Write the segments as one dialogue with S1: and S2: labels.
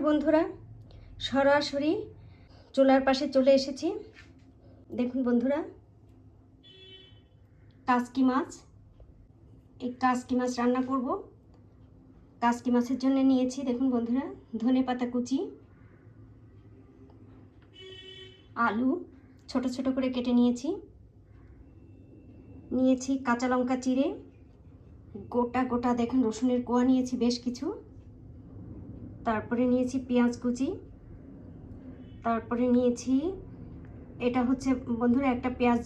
S1: বন্ধুরা, সরাসরি চুলার পাশে চলে এসেছি। দেখুন বন্ধুরা, কাসকি মাছ, এই কাসকি মাছ রান্না করব। কাসকি মাছের জন্য নিয়েছি দেখুন বন্ধুরা, ধনেপাতা কুচি, আলু ছোট ছোট করে কেটে নিয়েছি, কাঁচা লঙ্কা চিড়ে, গোটা গোটা দেখুন রসুনের কোয়া নিয়েছি বেশ কিছু, তারপরে নিয়েছি পেঁয়াজ কুচি, তারপরে নিয়েছি এটা হচ্ছে বন্ধুরা একটা পেঁয়াজ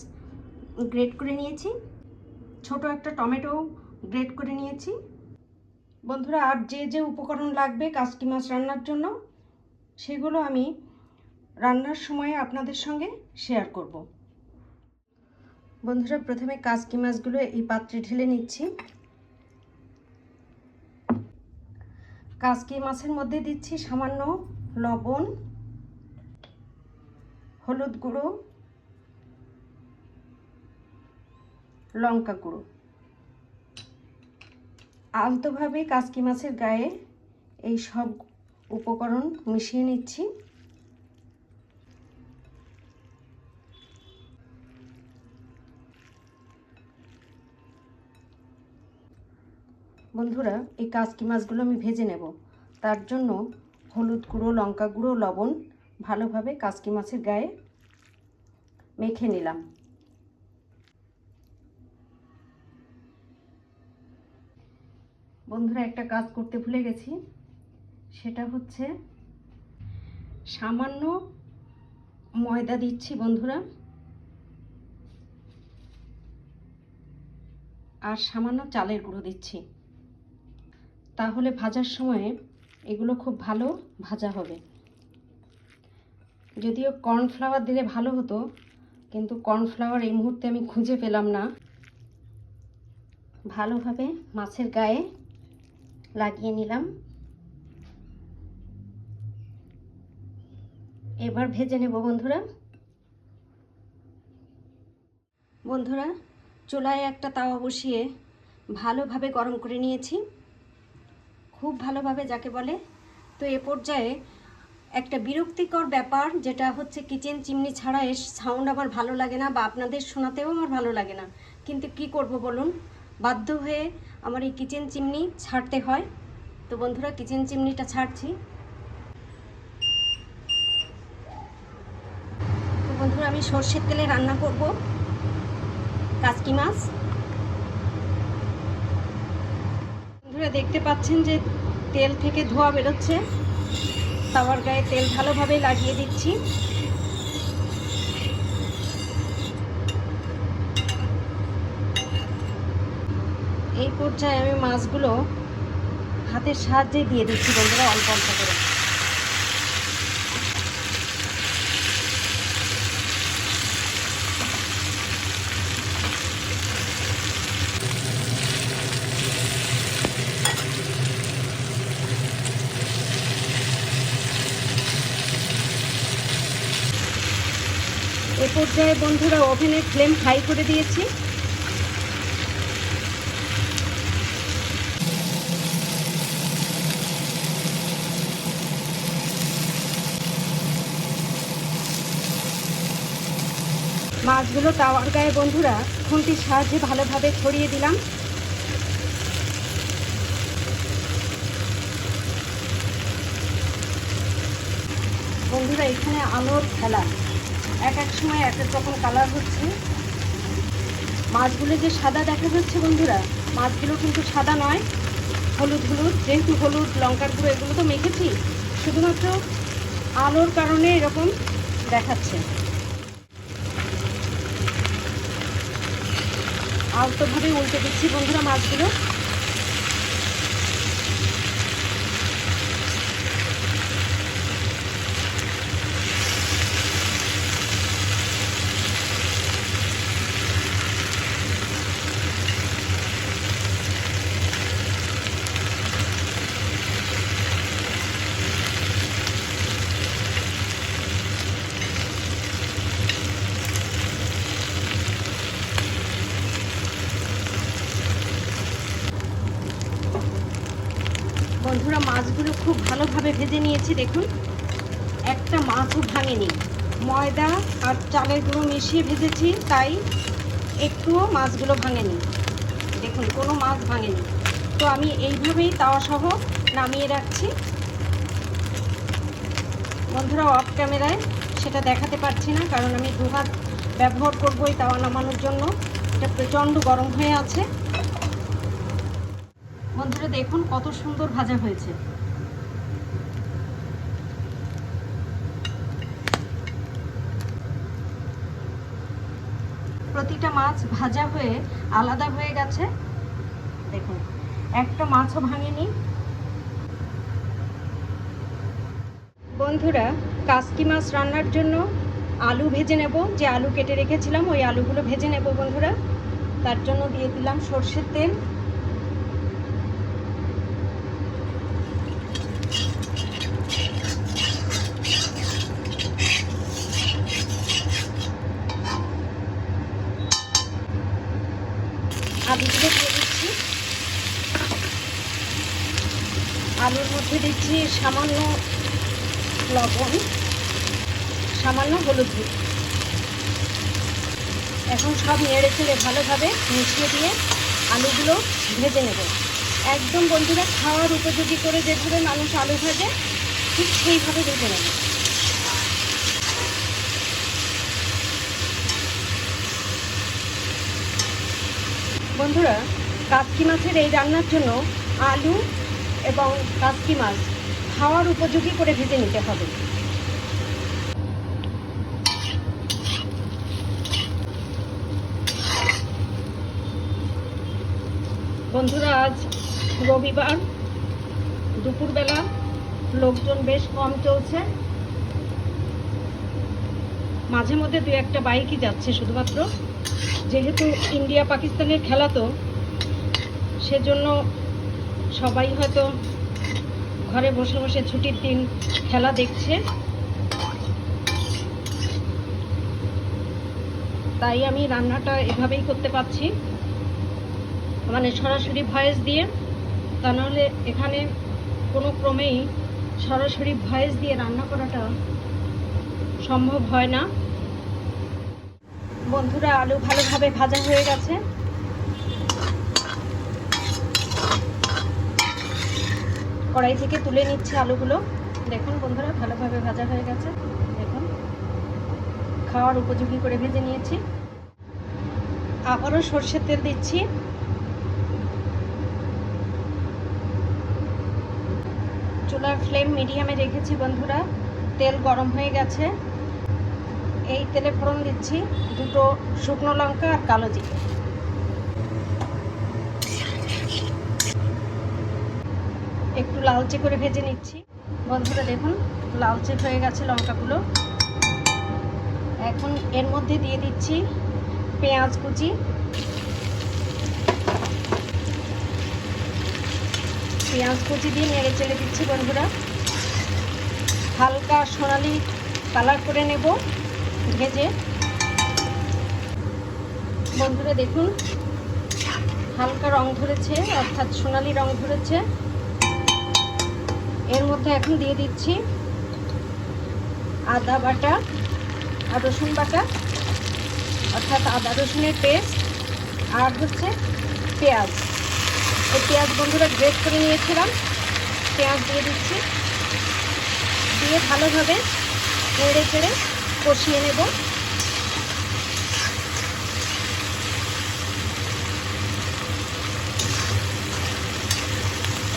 S1: গ্রেট করে নিয়েছি, ছোট একটা টমেটো গ্রেট করে নিয়েছি। বন্ধুরা, আর যে যে উপকরণ লাগবে কাসকি মাছ রান্নার জন্য সেগুলো আমি রান্নার সময় আপনাদের সঙ্গে শেয়ার করব। বন্ধুরা, প্রথমে কাসকি মাছগুলো এই পাত্রে ঢেলে নিচ্ছি। কাসকি মাছের মধ্যে দিচ্ছি সামান্য লবণ, হলুদ গুঁড়ো, লঙ্কা গুঁড়ো। আলতোভাবে কাসকি মাছের গায়ে এই সব উপকরণ মিশিয়ে নিচ্ছি। বন্ধুরা, এই কাসকি মাছগুলো আমি ভেজে নেব, তার জন্য হলুদ গুঁড়ো, লঙ্কা গুঁড়ো, লবণ ভালোভাবে কাসকি মাছের গায়ে মেখে নিলাম। বন্ধুরা, একটা কাজ করতে ভুলে গেছি, সেটা হচ্ছে সামান্য ময়দা দিচ্ছি বন্ধুরা, আর সামান্য চালের গুঁড়ো দিচ্ছি। তাহলে ভাজার সময়ে এগুলো খুব ভালো ভাজা হবে। যদিও কর্নফ্লাওয়ার দিলে ভালো হতো, কিন্তু কর্নফ্লাওয়ার এই মুহূর্তে আমি খুঁজে পেলাম না। ভালোভাবে মাছের গায়ে লাগিয়ে নিলাম। এবার ভেজে নেব বন্ধুরা। বন্ধুরা, চুলায় একটা তাওয়া বসিয়ে ভালোভাবে গরম করে নিয়েছি, খুব ভালোভাবে যাকে বলে। তো এ পর্যায়ে একটা বিরক্তিকর ব্যাপার, যেটা হচ্ছে কিচেন চিমনি ছাড়া এর সাউন্ড আমার ভালো লাগে না, বা আপনাদের শোনাতেও আমার ভালো লাগে না, কিন্তু কি করব বলুন, বাধ্য হয়ে আমার এই কিচেন চিমনি ছাড়তে হয়। তো বন্ধুরা, কিচেন চিমনিটা ছাড়ছি। তো বন্ধুরা, আমি সর্ষের তেলে রান্না করব কাসকি মাছ। বন্ধুরা, দেখতে পাচ্ছেন যে তেল থেকে ধোঁয়া বেরোচ্ছে। তাওয়ার গায়ে তেল ভালোভাবে লাগিয়ে দিচ্ছি। এই পর্যায়ে আমি মাছগুলো হাতের সাহায্যে দিয়ে দিচ্ছি বন্ধুরা, অল্প অল্প করে। এ পর্যায়ে বন্ধুরা ওভেনের ফ্লেম হাই করে দিয়েছি। মাছগুলো তাওয়ার গায়ে বন্ধুরা খুন্তির সাহায্যে ভালোভাবে ছড়িয়ে দিলাম। বন্ধুরা, এখানে আলোর খেলা, এক এক সময় এক এক রকম কালার হচ্ছে। মাছগুলো যে সাদা দেখা যাচ্ছে বন্ধুরা, মাছগুলো কিন্তু সাদা নয়, হলুদ হলুদ। যেহেতু হলুদ, লঙ্কার গুঁড়ো এগুলো তো মেখেছি, শুধুমাত্র আলোর কারণে এরকম দেখাচ্ছে। আলতোভাবে উল্টে দিচ্ছি বন্ধুরা মাছগুলো। মাছগুলো খুব ভালোভাবে ভেজে নিয়েছি। দেখুন, একটা মাছও ভাঙেনি। ময়দা আর চালের গুঁড়ো মিশিয়ে ভেজেছি, তাই একটুও মাছগুলো ভাঙেনি। দেখুন, কোনো মাছ ভাঙেনি। তো আমি এইভাবেই তাওয়া সহ নামিয়ে রাখছি। বন্ধুরা, অফ ক্যামেরায় সেটা দেখাতে পারছি না, কারণ আমি দু হাত ব্যবহার করবো এই তাওয়া নামানোর জন্য। এটা প্রচণ্ড গরম হয়ে আছে। বন্ধুরা দেখুন কত সুন্দর ভাজা হয়েছে। প্রতিটা মাছ ভাজা হয়ে আলাদা হয়ে গেছে। দেখুন, একটা মাছও ভাঙেনি। বন্ধুরা, কাসকি মাছ রান্নার জন্য আলু ভেজে নেব। যে আলু কেটে রেখেছিলাম ওই আলুগুলো ভেজে নেব বন্ধুরা। তার জন্য দিয়ে দিলাম সরষের তেল। আলুগুলো দিয়ে দিচ্ছি। আলুর মধ্যে দিচ্ছি সামান্য লবণ, সামান্য হলুদ। এখন সব নেড়ে চেড়ে ভালোভাবে মিশিয়ে দিয়ে আলুগুলো ভেজে নেব। একদম বন্ধুরা খাওয়ার উপযোগী করে যেভাবে মানুষ আলু ভাজে ঠিক সেইভাবে ভেজে নেব। বন্ধুরা, কাসকি মাছের এই রান্নার জন্য আলু এবং কাসকি মাছ খাওয়ার উপযোগী করে ভেজে নিতে হবে। বন্ধুরা, আজ রবিবার, দুপুরবেলা, লোকজন বেশ কম চলছে। মাঝে মধ্যে দু একটা বাইকই যাচ্ছে শুধুমাত্র। যেহেতু ইন্ডিয়া পাকিস্তানের খেলা, তো সেজন্য সবাই হয়তো ঘরে বসে বসে ছুটির দিন খেলা দেখছে। তাই আমি রান্নাটা এভাবেই করতে পারছি, মানে সরাসরি ভয়েস দিয়ে। তা নাহলে এখানে কোনো ক্রমেই সরাসরি ভয়েস দিয়ে রান্না করাটা সম্ভব হয় না। বন্ধুরা, আলু ভালোভাবে ভাজা হয়ে গেছে। কড়াই থেকে তুলে নিচ্ছে আলুগুলো। দেখুন বন্ধুরা, ভালোভাবে ভাজা হয়ে গেছে। দেখুন, খাওয়ার উপযোগী করে ভেজে নিয়েছি। আবারও সরষের তেল দিচ্ছি। চুলার ফ্লেম মিডিয়ামে রেখেছি বন্ধুরা। তেল গরম হয়ে গেছে। এই তেলে ফোড়ন দিচ্ছি দুটো শুকনো লঙ্কা আর কালো জিরে। একটু লালচে করে ভেজে নিচ্ছি। বন্ধুরা দেখুন, লালচে হয়ে গেছে লঙ্কাগুলো। এখন এর মধ্যে দিয়ে দিচ্ছি পেঁয়াজ কুচি। পেঁয়াজ কুচি দিয়ে নেড়ে চেড়ে দিচ্ছি বন্ধুরা। হালকা সোনালি কালার করে নেব ভেজে। বন্ধুরা দেখুন, হালকা রং ধরেছে, অর্থাৎ সোনালি রং ধরেছে। এর মধ্যে এখন দিয়ে দিচ্ছি আদা বাটা আর রসুন বাটা, অর্থাৎ আদা রসুনের পেস্ট, আর হচ্ছে পেঁয়াজ। এই পেঁয়াজ বন্ধুরা গ্রেট করে নিয়েছিলাম। পেঁয়াজ দিয়ে দিচ্ছি, দিয়ে ভালোভাবে নেড়ে চেড়ে কষিয়ে নেব।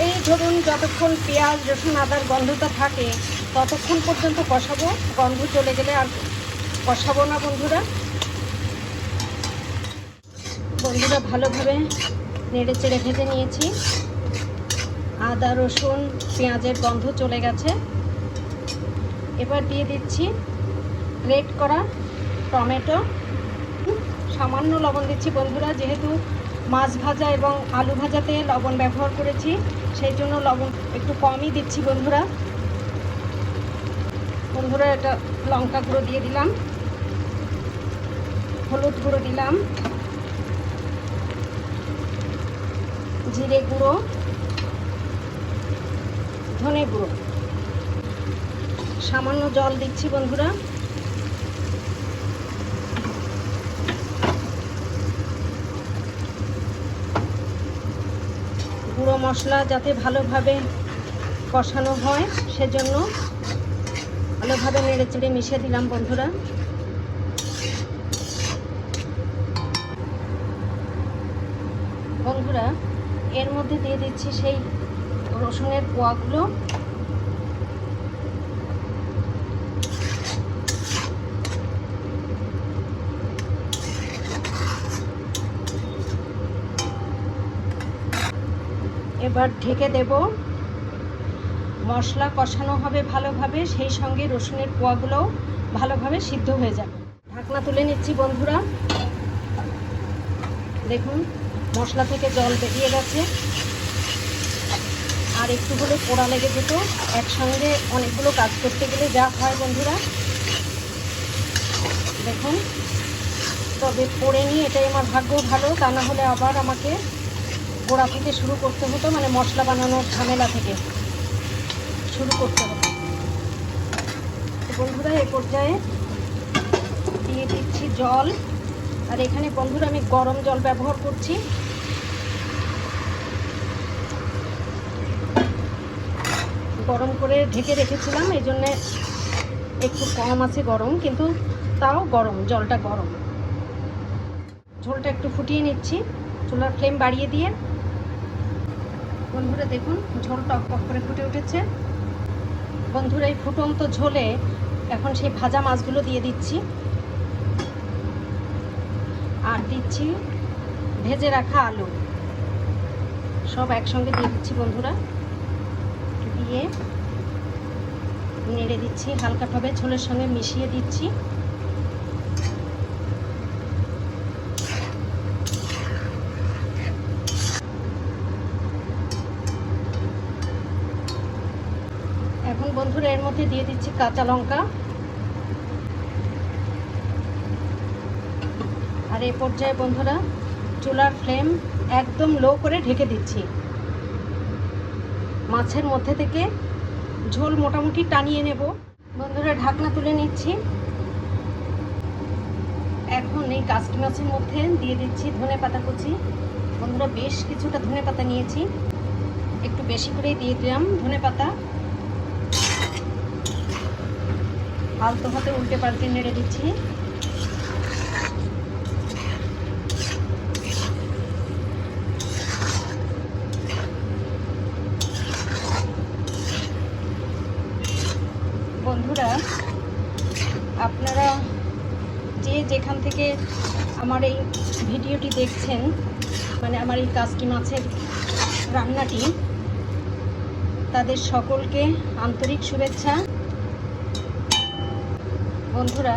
S1: এই ধরুন, যতক্ষণ পেঁয়াজ রসুন আদার গন্ধটা থাকে ততক্ষণ পর্যন্ত কষাবো। গন্ধ চলে গেলে আর কষাবো না বন্ধুরা। বন্ধুরা, ভালোভাবে নেড়ে চেড়ে ভেজে নিয়েছি। আদা রসুন পেঁয়াজের গন্ধ চলে গেছে। এবার দিয়ে দিচ্ছি গ্রেট করা টমেটো। সামান্য লবণ দিচ্ছি বন্ধুরা, যেহেতু মাছ ভাজা এবং আলু ভাজাতে লবণ ব্যবহার করেছি, সেই জন্য লবণ একটু কমই দিচ্ছি বন্ধুরা। বন্ধুরা, এটা লঙ্কা গুঁড়ো দিয়ে দিলাম, হলুদ গুঁড়ো দিলাম, জিরে গুঁড়ো, ধনে গুঁড়ো, সামান্য জল দিচ্ছি বন্ধুরা। গুঁড়ো মশলা যাতে ভালোভাবে কষানো হয় সেজন্য ভালোভাবে নেড়ে চেড়ে মিশিয়ে দিলাম বন্ধুরা। বন্ধুরা এর মধ্যে দিয়ে দিচ্ছি সেই রসুনের কোয়াগুলো। এবার ঢেকে দেব। মশলা কষানো হবে ভালোভাবে, সেই সঙ্গে রসুনের কোয়াগুলোও ভালোভাবে সিদ্ধ হয়ে যাবে। ঢাকনা তুলে নিচ্ছি বন্ধুরা। দেখুন মশলা থেকে জল বেরিয়ে গেছে, আর একটু হলে পোড়া লেগে যেত। একসঙ্গে অনেকগুলো কাজ করতে গেলে যা হয় বন্ধুরা, দেখুন। তবে পড়েনি, এটাই আমার ভাগ্য ভালো, তা না হলে আবার আমাকে গোড়া থেকে শুরু করতে হতো, মানে মশলা বানানোর ঝামেলা থেকে শুরু করতে হতো। বন্ধুরা এই পর্যায়ে দিয়ে দিচ্ছি জল, আর এখানে বন্ধুরা আমি গরম জল ব্যবহার করছি। গরম করে ঢেকে রেখেছিলাম, এই জন্যে একটু কম আছে গরম, কিন্তু তাও গরম, জলটা গরম। ঝোলটা একটু ফুটিয়ে নিচ্ছি চুলার ফ্লেম বাড়িয়ে দিয়ে। বন্ধুরা দেখুন ঝোল টকটক করে ফুটে উঠেছে। বন্ধুরা এই ফুটন্ত ঝোলে এখন সেই ভাজা মাছগুলো দিয়ে দিচ্ছি, আর দিচ্ছি ভেজে রাখা আলু, সব একসঙ্গে দিয়ে দিচ্ছি বন্ধুরা। দিয়ে নেড়ে দিচ্ছি হালকাভাবে, ঝোলের সঙ্গে মিশিয়ে দিচ্ছি। এখন বন্ধুরা এর মধ্যে দিয়ে দিচ্ছি কাঁচা লঙ্কা, আর এই পর্যায়ে বন্ধুরা চুলার ফ্লেম একদম লো করে ঢেকে দিচ্ছি। মাছের মধ্যে থেকে ঝোল মোটামুটি টানিয়ে নেব। বন্ধুরা ঢাকনা তুলে নিচ্ছি। এখন এই কাসকি মাছের মধ্যে দিয়ে দিচ্ছি ধনেপাতা কুচি। বন্ধুরা বেশ কিছুটা ধনেপাতা নিয়েছি, একটু বেশি করেই দিয়ে দিলাম ধনেপাতা। আলতো হাতে উল্টে পাল্টে নেড়ে দিচ্ছি। বন্ধুরা আপনারা যে যেখান থেকে আমার এই ভিডিওটি দেখছেন, মানে আমার এই কাসকি মাছের রান্নাটি, তাদের সকলকে আন্তরিক শুভেচ্ছা। বন্ধুরা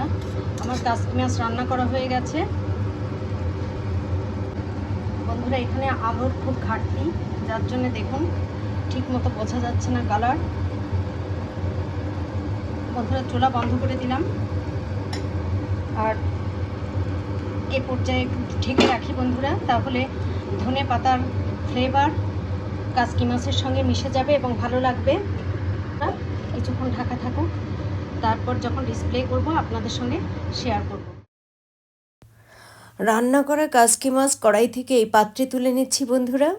S1: আমার কাসকি মাছ রান্না করা হয়ে গেছে। বন্ধুরা এখানে আলোর খুব ঘাটতি, যার জন্য দেখুন ঠিক মতো বোঝা যাচ্ছে না কালার। বন্ধুরা চুলা বন্ধ করে দিলাম, আর এ পর্যায়ে একটু ঢেকে রাখি বন্ধুরা, তাহলে ধনে পাতার ফ্লেভার কাসকি মাছের সঙ্গে মিশে যাবে এবং ভালো লাগবে। কিছুক্ষণ ঢাকা থাকুক, তারপর যখন ডিসপ্লে করব আপনাদের সঙ্গে শেয়ার করব।
S2: রান্না করা কাসকি মাছ কড়াই থেকে এই পাত্রে তুলে নিচ্ছি বন্ধুরা।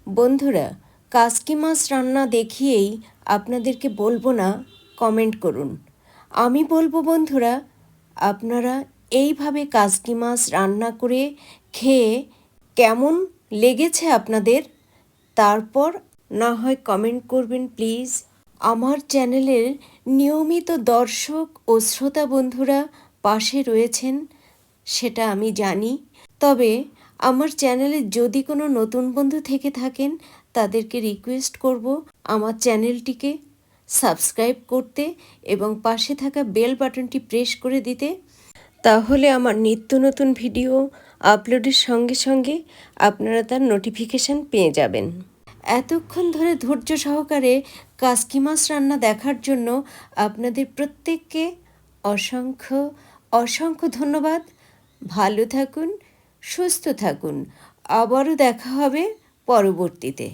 S2: বন্ধুরা কাসকি মাছ রান্না দেখিয়েই আপনাদেরকে বলবো না কমেন্ট করুন, আমি বলবো বন্ধুরা আপনারা এইভাবে কাসকি মাছ রান্না করে খেয়ে কেমন লেগেছে আপনাদের, তারপর না হয় কমেন্ট করবেন প্লিজ। আমার চ্যানেলের নিয়মিত দর্শক ও শ্রোতা বন্ধুরা পাশে রয়েছেন সেটা আমি জানি, তবে আমার চ্যানেলে যদি কোনো নতুন বন্ধু থেকে থাকেন তাদেরকে রিকোয়েস্ট করব আমার চ্যানেলটিকে সাবস্ক্রাইব করতে এবং পাশে থাকা বেল বাটনটি প্রেস করে দিতে, তাহলে আমার নিত্য নতুন ভিডিও আপলোডের সঙ্গে সঙ্গে আপনারা তার নোটিফিকেশান পেয়ে যাবেন। এতক্ষণ ধরে ধৈর্য সহকারে কাসকি মাছ রান্না দেখার জন্য আপনাদের প্রত্যেককে অসংখ্য অসংখ্য ধন্যবাদ। ভালো থাকুন, সুস্থ থাকুন, আবারও দেখা হবে পরবর্তীতে।